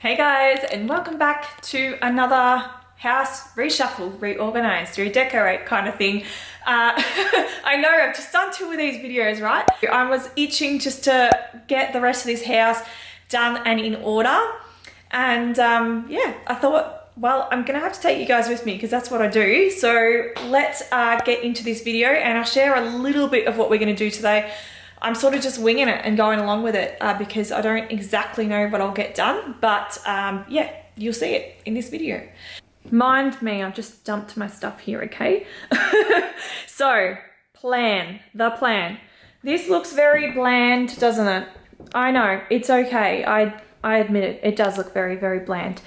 Hey guys, and welcome back to another house reshuffle, reorganize, redecorate kind of thing. I know I've just done 2 of these videos, right? I was itching just to get the rest of this house done and in order. And yeah, I thought, well, I'm gonna have to take you guys with me because that's what I do. So let's get into this video and I'll share a little bit of what we're gonna do today. I'm sort of just winging it and going along with it because I don't exactly know what I'll get done, but yeah, you'll see it in this video. Mind me, I've just dumped my stuff here, okay? So, the plan. This looks very bland, doesn't it? I know, it's okay. I admit it, it does look very, very bland.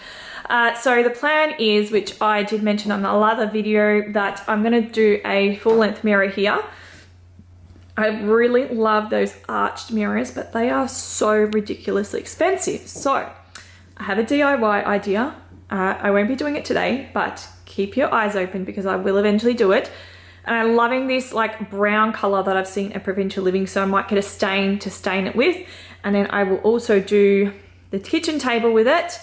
So the plan is, which I did mention on the other video, that I'm gonna do a full-length mirror here. I really love those arched mirrors, but they are so ridiculously expensive. So I have a DIY idea. I won't be doing it today, but keep your eyes open because I will eventually do it. And I'm loving this like brown color that I've seen at Provincial Living, so I might get a stain to stain it with. And then I will also do the kitchen table with it.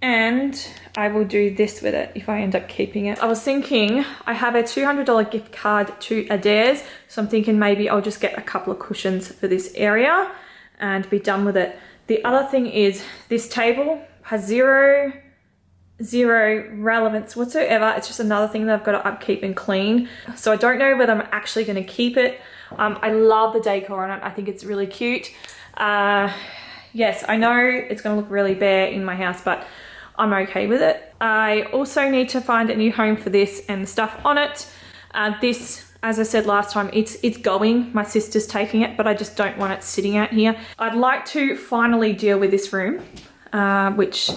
And I will do this with it if I end up keeping it. I was thinking I have a $200 gift card to Adairs, so I'm thinking maybe I'll just get a couple of cushions for this area and be done with it. The other thing is this table has zero relevance whatsoever. It's just another thing that I've got to upkeep and clean. So I don't know whether I'm actually going to keep it. I love the decor on it. I think it's really cute. Yes, I know it's going to look really bare in my house, but I'm okay with it. I also need to find a new home for this and the stuff on it. This, as I said last time, it's going. My sister's taking it, but I just don't want it sitting out here. I'd like to finally deal with this room, which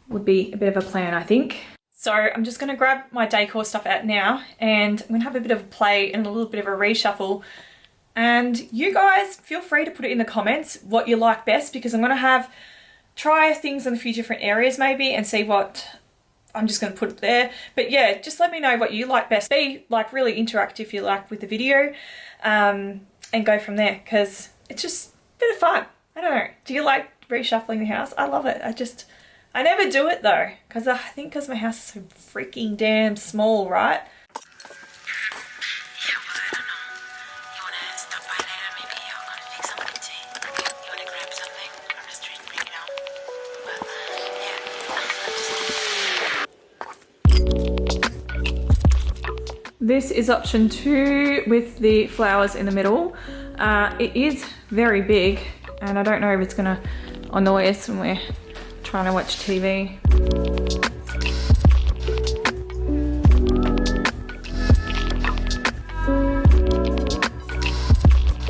would be a bit of a plan, I think. So I'm just gonna grab my decor stuff out now and I'm gonna have a bit of a play and a little bit of a reshuffle. And you guys feel free to put it in the comments what you like best, because I'm gonna try things in a few different areas maybe and see what I'm just going to put there. But yeah, just let me know what you like best. Be like really interactive if you like with the video, and go from there, because it's just a bit of fun. I don't know. Do you like reshuffling the house? I love it. I never do it though, because I think because my house is so freaking damn small, right? This is option 2 with the flowers in the middle. It is very big and I don't know if it's gonna annoy us when we're trying to watch TV.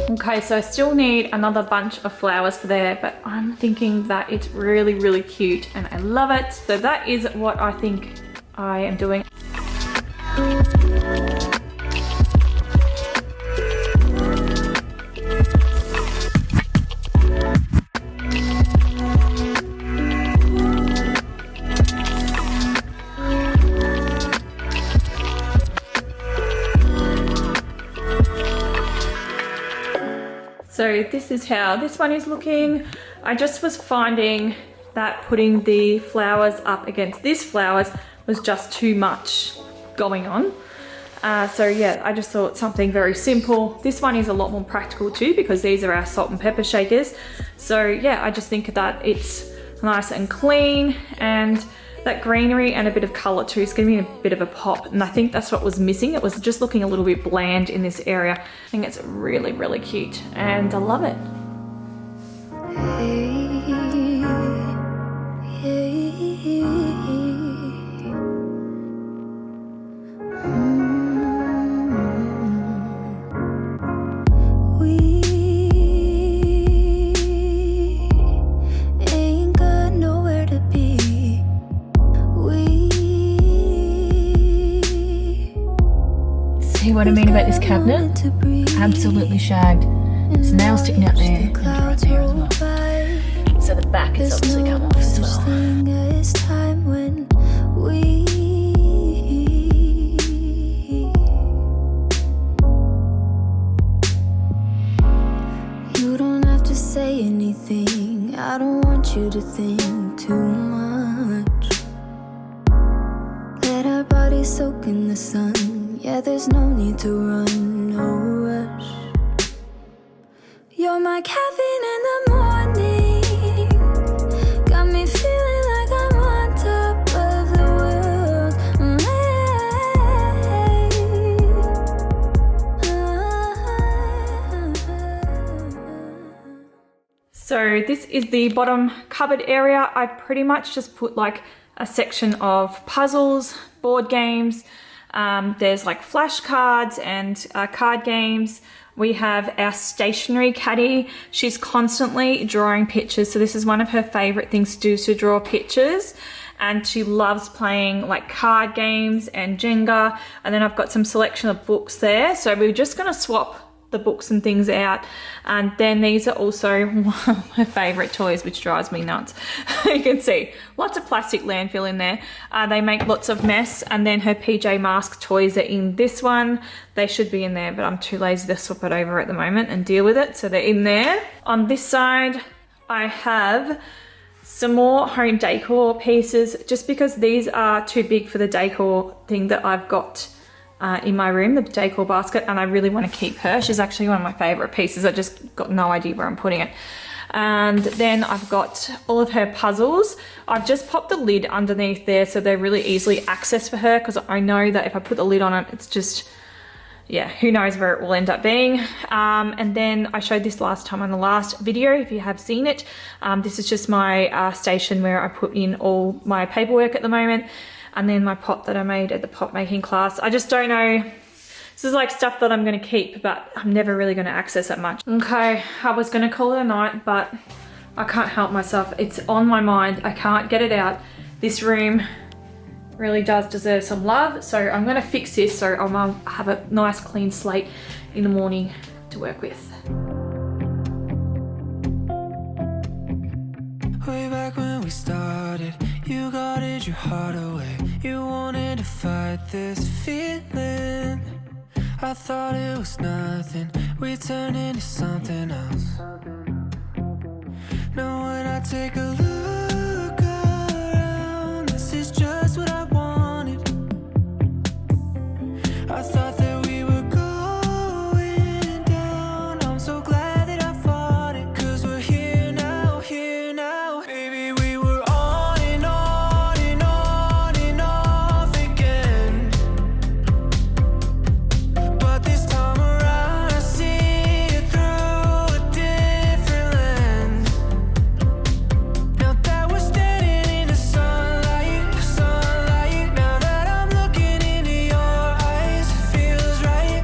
Okay, so I still need another bunch of flowers for there, but I'm thinking that it's really, really cute and I love it. So that is what I think I am doing. So this is how this one is looking. I just was finding that putting the flowers up against these flowers was just too much going on. So yeah, I just thought something very simple. This one is a lot more practical too, because these are our salt and pepper shakers. So yeah, I just think that it's nice and clean, and that greenery and a bit of color too is gonna be a bit of a pop. And I think that's what was missing. It was just looking a little bit bland in this area. I think it's really, really cute and I love it. See what I mean about this cabinet? Absolutely shagged. There's nails sticking out there and right there as well. So the back is obviously come off as well. You don't have to say anything. I don't want you to think too in the sun. Yeah, there's no need to run, no rush. You're my caffeine in the morning, got me feeling like I'm on top of the world. So this is the bottom cupboard area. I pretty much just put like a section of puzzles, board games. There's like flashcards and card games. We have our stationery caddy. She's constantly drawing pictures. So this is one of her favorite things to do, is to draw pictures. And she loves playing like card games and Jenga. And then I've got some selection of books there. So we're just gonna swap the books and things out. And then these are also one of her favorite toys, which drives me nuts. You can see lots of plastic landfill in there. They make lots of mess. And then her PJ Mask toys are in this one. They should be in there, but I'm too lazy to swap it over at the moment and deal with it. So they're in there. On this side, I have some more home decor pieces, just because these are too big for the decor thing that I've got in my room, the decor basket, and I really want to keep her. She's actually one of my favorite pieces. I just got no idea where I'm putting it. And then I've got all of her puzzles. I've just popped the lid underneath there so they're really easily accessed for her, because I know that if I put the lid on it, it's just, yeah, who knows where it will end up being. And then I showed this last time on the last video, if you have seen it. This is just my station where I put in all my paperwork at the moment. And then my pot that I made at the pot making class. I just don't know. This is like stuff that I'm gonna keep, but I'm never really gonna access it much. Okay, I was gonna call it a night, but I can't help myself. It's on my mind, I can't get it out. This room really does deserve some love. So I'm gonna fix this so I'll have a nice clean slate in the morning to work with. Way back when we started, you guarded your heart away. You wanted to fight this feeling. I thought it was nothing. We turned into something else. Now when I take a look around, this is just what I wanted. I thought that we were going down. I'm so glad that I fought it, 'cause we're here now, here now. Baby, we were on and on and on and off again. But this time around, I see it through a different lens. Now that we're standing in the sunlight, sunlight. Now that I'm looking into your eyes, it feels right.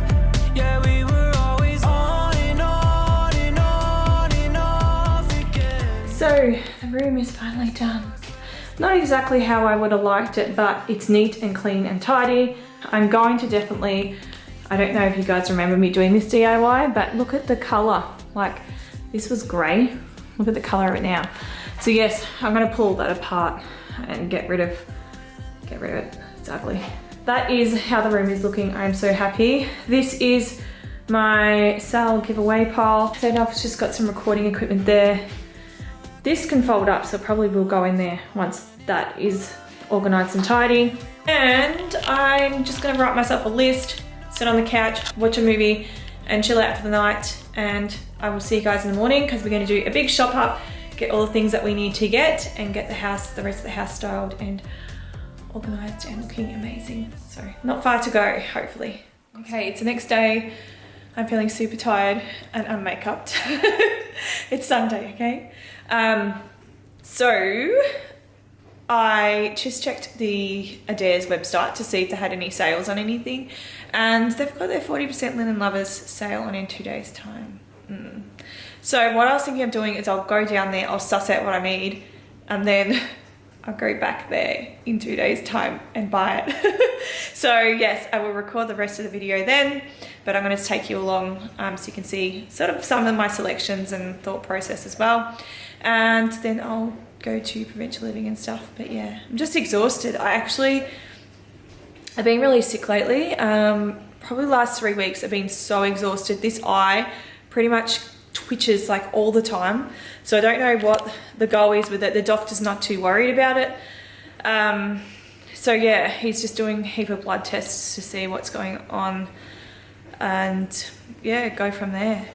Yeah, we were always on and on and on and off again. So the room is finally done. Not exactly how I would have liked it, but it's neat and clean and tidy. I'm going to definitely, I don't know if you guys remember me doing this DIY, but look at the color. Like, this was gray. Look at the color of it now. So yes, I'm gonna pull that apart and get rid of it. It's ugly. That is how the room is looking. I am so happy. This is my sale giveaway pile. So now I've just got some recording equipment there. This can fold up, so probably will go in there once that is organized and tidy. And I'm just gonna write myself a list, sit on the couch, watch a movie, and chill out for the night. And I will see you guys in the morning, because we're gonna do a big shop up, get all the things that we need to get, and get the rest of the house styled and organized and looking amazing. So not far to go, hopefully. Okay, it's the next day. I'm feeling super tired and unmakeupped. It's Sunday, okay? So I just checked the Adair's website to see if they had any sales on anything, and they've got their 40% Linen Lovers sale on in 2 days time. So what I was thinking of doing is I'll go down there, I'll suss out what I need, and then I'll go back there in 2 days time and buy it. So yes, I will record the rest of the video then, but I'm going to take you along so you can see sort of some of my selections and thought process as well. And then I'll go to provincial living and stuff. But yeah, I'm just exhausted. I've been really sick lately. Probably the last 3 weeks I've been so exhausted. This eye pretty much twitches like all the time. So I don't know what the goal is with it. The doctor's not too worried about it. So yeah, he's just doing a heap of blood tests to see what's going on and yeah, go from there.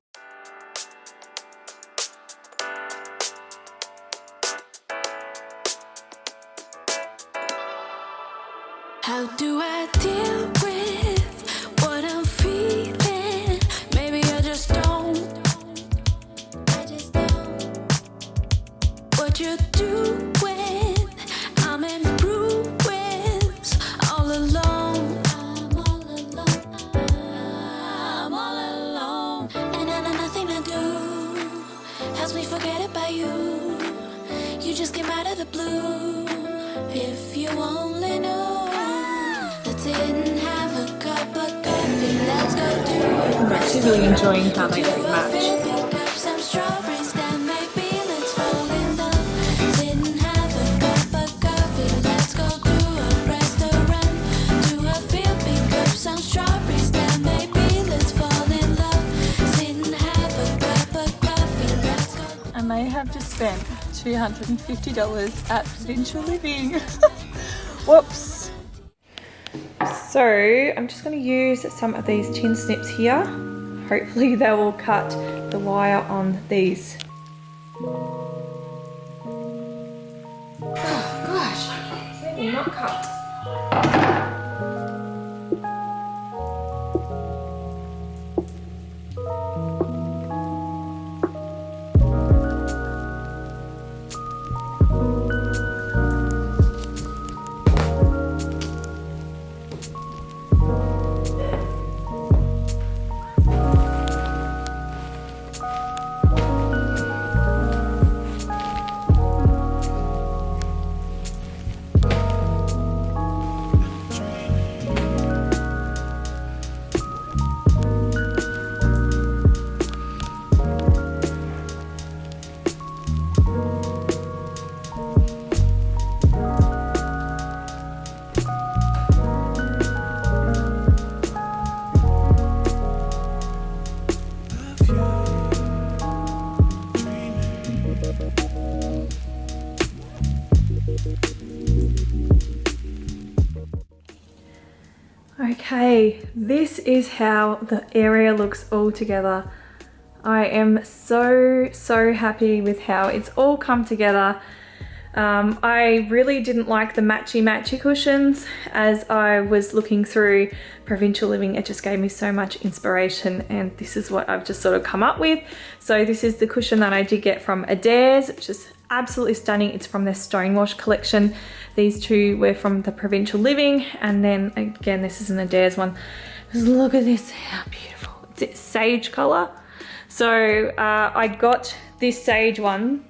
How do I deal with what I'm feeling? Maybe I just don't. What you do when I'm in ruins, all alone. I'm all alone. I'm all alone. And I know nothing to do helps me forget about you. You just came out of the blue. If you only knew. Didn't have a cup of coffee, let's go do it. I'm actually really enjoying how they don't match. Pick up some strawberries, then maybe let's fall in love. Didn't have a cup of coffee, let's go to a restaurant. Do a field, pick up some strawberries, then maybe let's fall in love. Didn't have a cup of coffee, let's go. I may have just spent $250 at Provincial Living. Whoops. So I'm just going to use some of these tin snips here. Hopefully they will cut the wire on these. Oh gosh, they will not cut. Okay, this is how the area looks all together. I am so happy with how it's all come together. I really didn't like the matchy cushions as I was looking through Provincial Living. It just gave me so much inspiration and this is what I've just sort of come up with. So this is the cushion that I did get from Adairs, which is absolutely stunning. It's from their Stonewash collection. These two were from the Provincial Living, and then again this is an Adairs one. Just look at this, how beautiful. It's sage color. So I got this sage one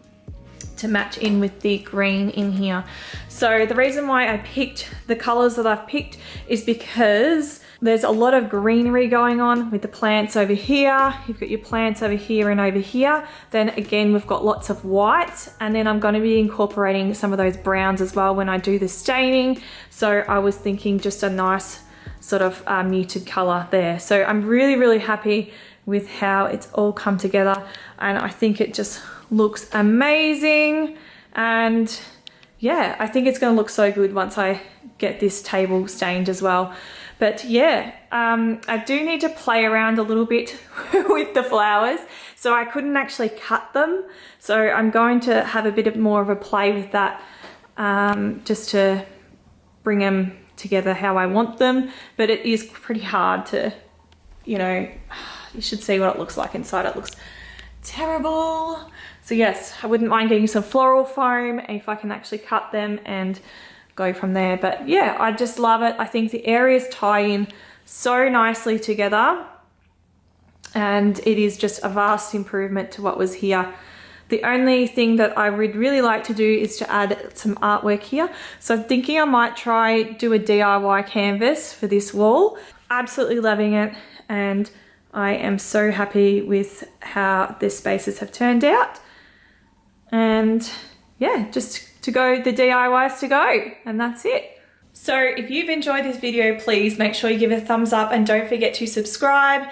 to match in with the green in here. So the reason why I picked the colors that I've picked is because there's a lot of greenery going on with the plants over here. You've got your plants over here and over here. Then again, we've got lots of white, and then I'm going to be incorporating some of those browns as well when I do the staining. So I was thinking just a nice sort of muted color there. So I'm really happy with how it's all come together, and I think it just looks amazing. And yeah, I think it's going to look so good once I get this table stained as well. But yeah, I do need to play around a little bit with the flowers, so I couldn't actually cut them. So I'm going to have a bit more of a play with that, just to bring them together how I want them. But it is pretty hard to, you know, you should see what it looks like inside. It looks terrible. So yes, I wouldn't mind getting some floral foam if I can actually cut them and go from there. But yeah, I just love it. I think the areas tie in so nicely together, and it is just a vast improvement to what was here. The only thing that I would really like to do is to add some artwork here. So I'm thinking I might try do a DIY canvas for this wall. Absolutely loving it, and I am so happy with how the spaces have turned out. And yeah, just to go, the DIYs to go, and that's it. So if you've enjoyed this video, please make sure you give it a thumbs up and don't forget to subscribe.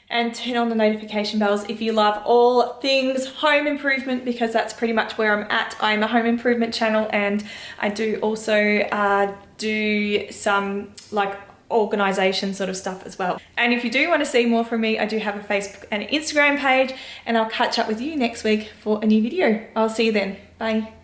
and turn on the notification bells if you love all things home improvement, because that's pretty much where I'm at. I'm a home improvement channel, and I do also do some like organization sort of stuff as well. And if you do want to see more from me, I do have a Facebook and an Instagram page, and I'll catch up with you next week for a new video. I'll see you then. Bye.